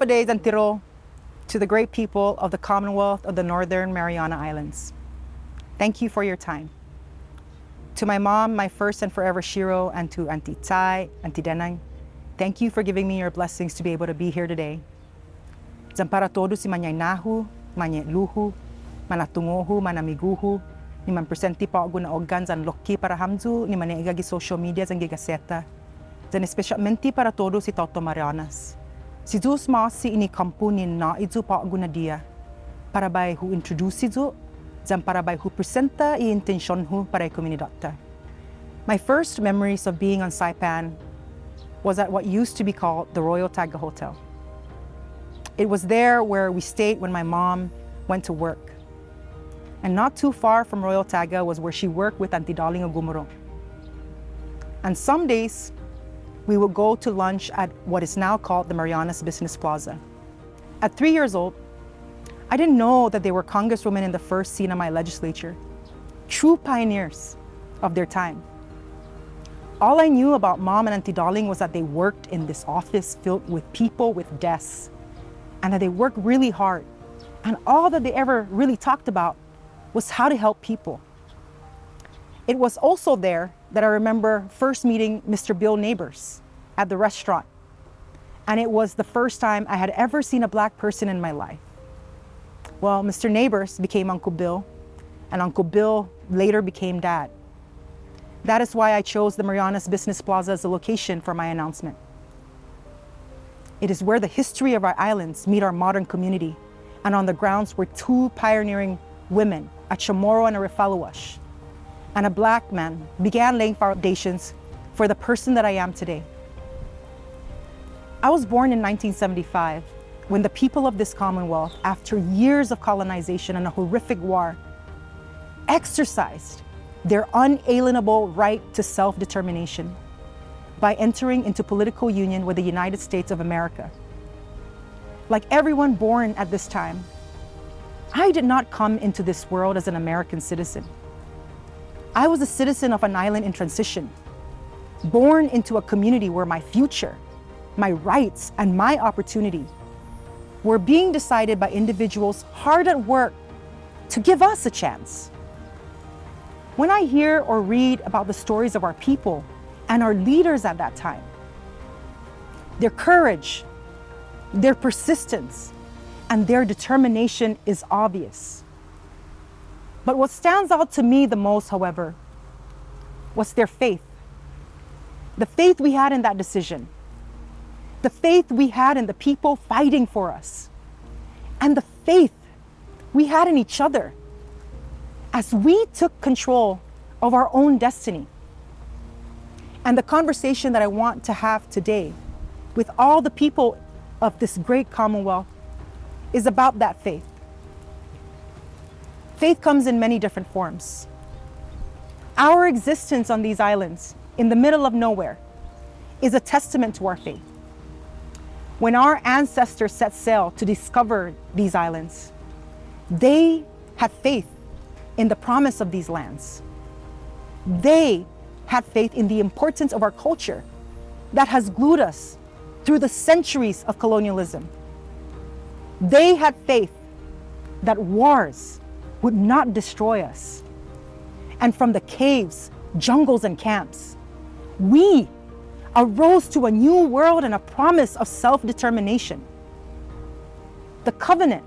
Fades and Tiro, to the great people of the Commonwealth of the Northern Mariana Islands. Thank you for your time. To my mom, my first and forever Shiro, and to Auntie Tai, Auntie Denang, thank you for giving me your blessings to be able to be here today. Dyan para todos si manyaynahu, manyetluhu, manatungohu, manamiguhu, ni man presenti pa ako na organ zan loki para hamzu, ni manegagi social media zan gigaseta. Dyan especialmente para todos si Tauto Marianas. Si Diyos si ini kampunin na idu pa ako na dia, para bay who introduce idu, dyan para bay who presenta I intensyon hu para komunidad. My first memories of being on Saipan was at what used to be called the Royal Taga Hotel. It was there where we stayed when my mom went to work. And not too far from Royal Taga was where she worked with Auntie Darling Ogumuro. And some days, we would go to lunch at what is now called the Marianas Business Plaza. At 3 years old, I didn't know that they were congresswomen in the first CNMI legislature, true pioneers of their time. All I knew about Mom and Auntie Darling was that they worked in this office filled with people with desks, and that they worked really hard. And all that they ever really talked about was how to help people. It was also there that I remember first meeting Mr. Bill Neighbors at the restaurant. And it was the first time I had ever seen a Black person in my life. Well, Mr. Neighbors became Uncle Bill, and Uncle Bill later became Dad. That is why I chose the Marianas Business Plaza as a location for my announcement. It is where the history of our islands meet our modern community, and on the grounds were two pioneering women, a Chamorro and a Refaluash, and a Black man began laying foundations for the person that I am today. I was born in 1975, when the people of this Commonwealth, after years of colonization and a horrific war, exercised their unalienable right to self-determination by entering into political union with the United States of America. Like everyone born at this time, I did not come into this world as an American citizen. I was a citizen of an island in transition, born into a community where my future, my rights, and my opportunity were being decided by individuals hard at work to give us a chance. When I hear or read about the stories of our people and our leaders at that time, their courage, their persistence, and their determination is obvious. But what stands out to me the most, however, was their faith. The faith we had in that decision. The faith we had in the people fighting for us. And the faith we had in each other as we took control of our own destiny. And the conversation that I want to have today with all the people of this great Commonwealth is about that faith. Faith comes in many different forms. Our existence on these islands, in the middle of nowhere, is a testament to our faith. When our ancestors set sail to discover these islands, they had faith in the promise of these lands. They had faith in the importance of our culture that has glued us through the centuries of colonialism. They had faith that wars would not destroy us. And from the caves, jungles, and camps, we arose to a new world and a promise of self-determination. The covenant,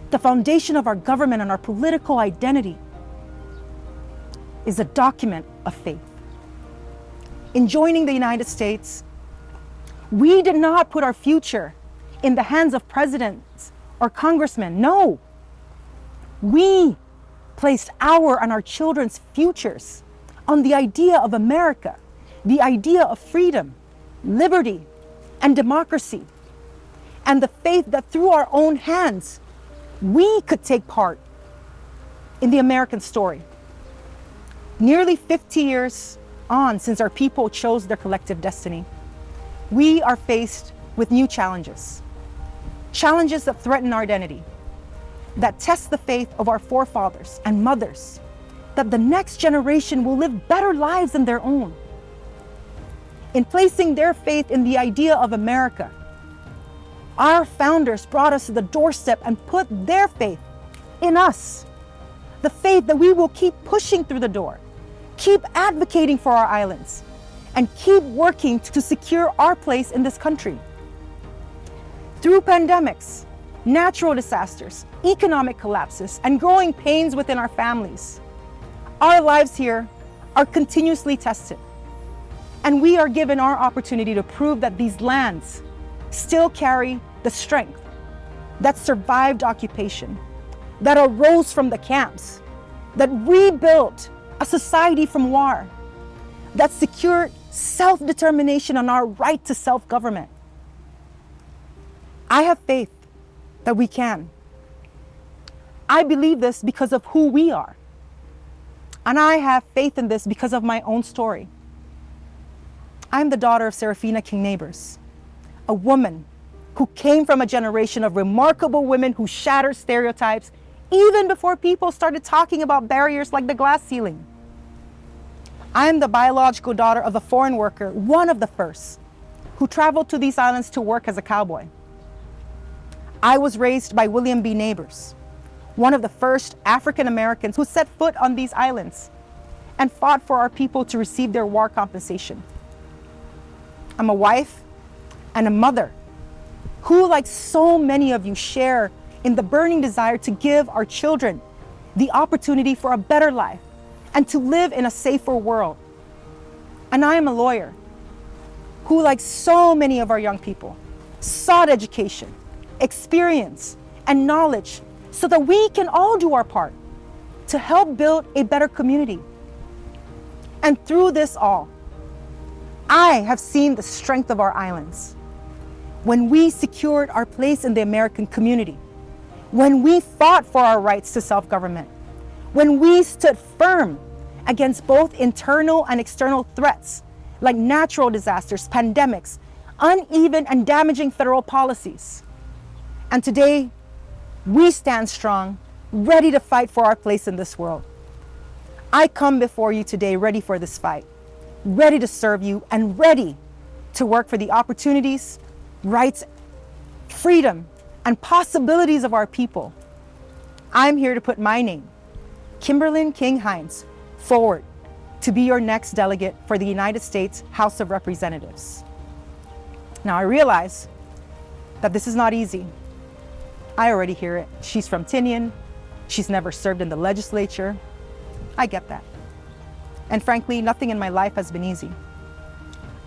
the foundation of our government and our political identity, is a document of faith. In joining the United States, we did not put our future in the hands of presidents or congressmen. No. We placed our and our children's futures on the idea of America, the idea of freedom, liberty, and democracy, and the faith that through our own hands, we could take part in the American story. Nearly 50 years on since our people chose their collective destiny, we are faced with new challenges. Challenges that threaten our identity, that test the faith of our forefathers and mothers, that the next generation will live better lives than their own. In placing their faith in the idea of America, Our founders brought us to the doorstep and put their faith in us. The faith that we will keep pushing through the door, keep advocating for our islands, and keep working to secure our place in this country. Through pandemics, natural disasters, economic collapses, and growing pains within our families, our lives here are continuously tested. And we are given our opportunity to prove that these lands still carry the strength that survived occupation, that arose from the camps, that rebuilt a society from war, that secured self-determination and our right to self-government. I have faith that we can. I believe this because of who we are. And I have faith in this because of my own story. I'm the daughter of Serafina King-Neighbors, a woman who came from a generation of remarkable women who shattered stereotypes even before people started talking about barriers like the glass ceiling. I am the biological daughter of a foreign worker, one of the first, who traveled to these islands to work as a cowboy. I was raised by William B. Neighbors, one of the first African Americans who set foot on these islands and fought for our people to receive their war compensation. I'm a wife and a mother who, like so many of you, share in the burning desire to give our children the opportunity for a better life and to live in a safer world. And I am a lawyer who, like so many of our young people, sought education, experience, and knowledge so that we can all do our part to help build a better community. And through this all, I have seen the strength of our islands. When we secured our place in the American community, when we fought for our rights to self-government, when we stood firm against both internal and external threats like natural disasters, pandemics, uneven and damaging federal policies. And today, we stand strong, ready to fight for our place in this world. I come before you today ready for this fight, ready to serve you, and ready to work for the opportunities, rights, freedom, and possibilities of our people. I'm here to put my name, Kimberlyn King-Hinds, forward to be your next delegate for the United States House of Representatives. Now, I realize that this is not easy. I already hear it. She's from Tinian. She's never served in the legislature. I get that. And frankly, nothing in my life has been easy.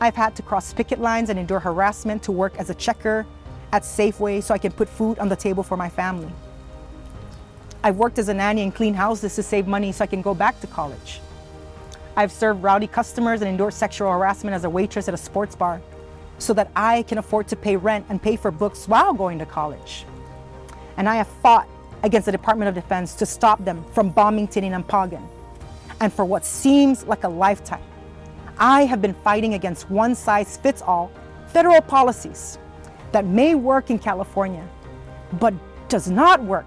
I've had to cross picket lines and endure harassment to work as a checker at Safeway so I can put food on the table for my family. I've worked as a nanny and cleaned houses to save money so I can go back to college. I've served rowdy customers and endured sexual harassment as a waitress at a sports bar so that I can afford to pay rent and pay for books while going to college. And I have fought against the Department of Defense to stop them from bombing Tinian and Pagan. And for what seems like a lifetime, I have been fighting against one-size-fits-all federal policies that may work in California, but does not work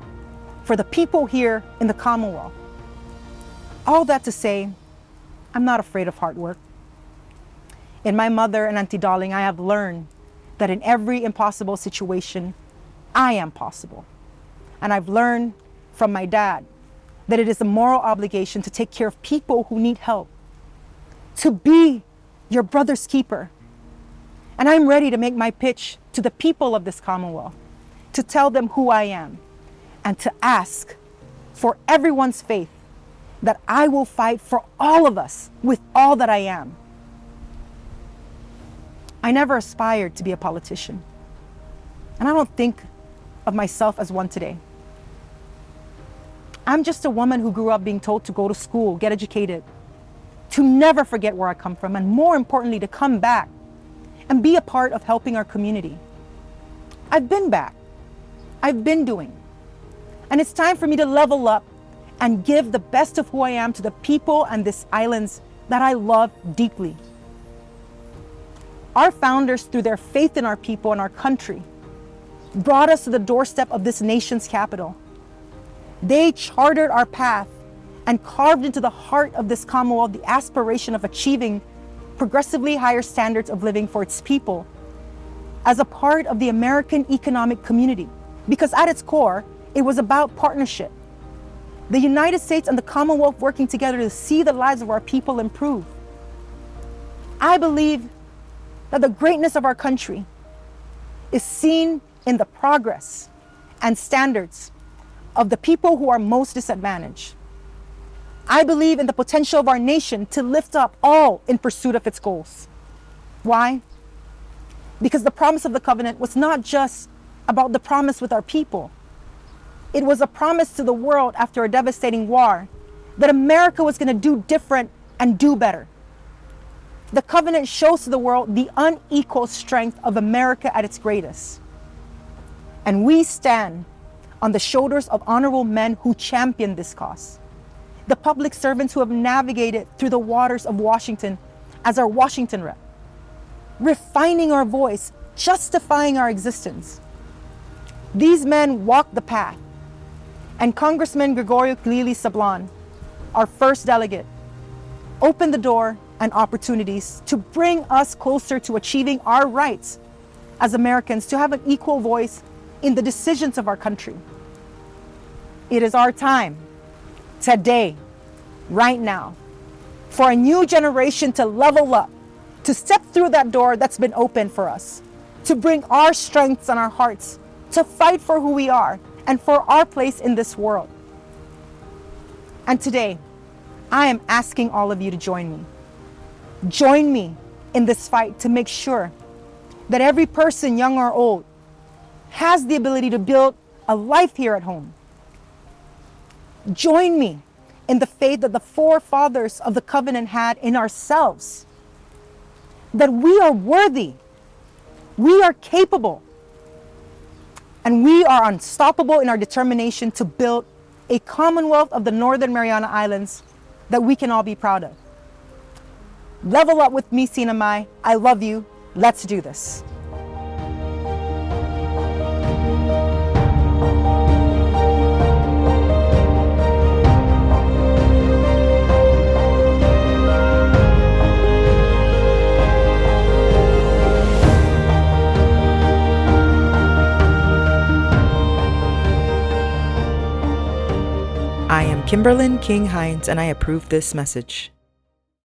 for the people here in the Commonwealth. All that to say, I'm not afraid of hard work. In my mother and Auntie Darling, I have learned that in every impossible situation, I am possible. And I've learned from my dad that it is a moral obligation to take care of people who need help, to be your brother's keeper. And I'm ready to make my pitch to the people of this Commonwealth, to tell them who I am, and to ask for everyone's faith that I will fight for all of us with all that I am. I never aspired to be a politician, and I don't think of myself as one today. I'm just a woman who grew up being told to go to school, get educated, to never forget where I come from, and more importantly, to come back and be a part of helping our community. I've been back. I've been doing. And it's time for me to level up and give the best of who I am to the people and these islands that I love deeply. Our founders, through their faith in our people and our country, brought us to the doorstep of this nation's capital. They chartered our path and carved into the heart of this Commonwealth the aspiration of achieving progressively higher standards of living for its people as a part of the American economic community, because at its core, it was about partnership. The United States and the Commonwealth working together to see the lives of our people improve. I believe that the greatness of our country is seen in the progress and standards of the people who are most disadvantaged. I believe in the potential of our nation to lift up all in pursuit of its goals. Why? Because the promise of the covenant was not just about the promise with our people. It was a promise to the world after a devastating war that America was going to do different and do better. The covenant shows to the world the unequal strength of America at its greatest. And we stand on the shoulders of honorable men who champion this cause. The public servants who have navigated through the waters of Washington as our Washington rep, refining our voice, justifying our existence. These men walked the path, and Congressman Gregorio Lili Sablan, our first delegate, opened the door and opportunities to bring us closer to achieving our rights as Americans to have an equal voice in the decisions of our country. It is our time, today, right now, for a new generation to level up, to step through that door that's been opened for us, to bring our strengths and our hearts, to fight for who we are and for our place in this world. And today, I am asking all of you to join me. Join me in this fight to make sure that every person, young or old, has the ability to build a life here at home. Join me in the faith that the forefathers of the covenant had in ourselves, that we are worthy, we are capable, and we are unstoppable in our determination to build a Commonwealth of the Northern Mariana Islands that we can all be proud of. Level up with me, CNMI. I love you. Let's do this. I am Kimberlyn King-Hinds, and I approve this message.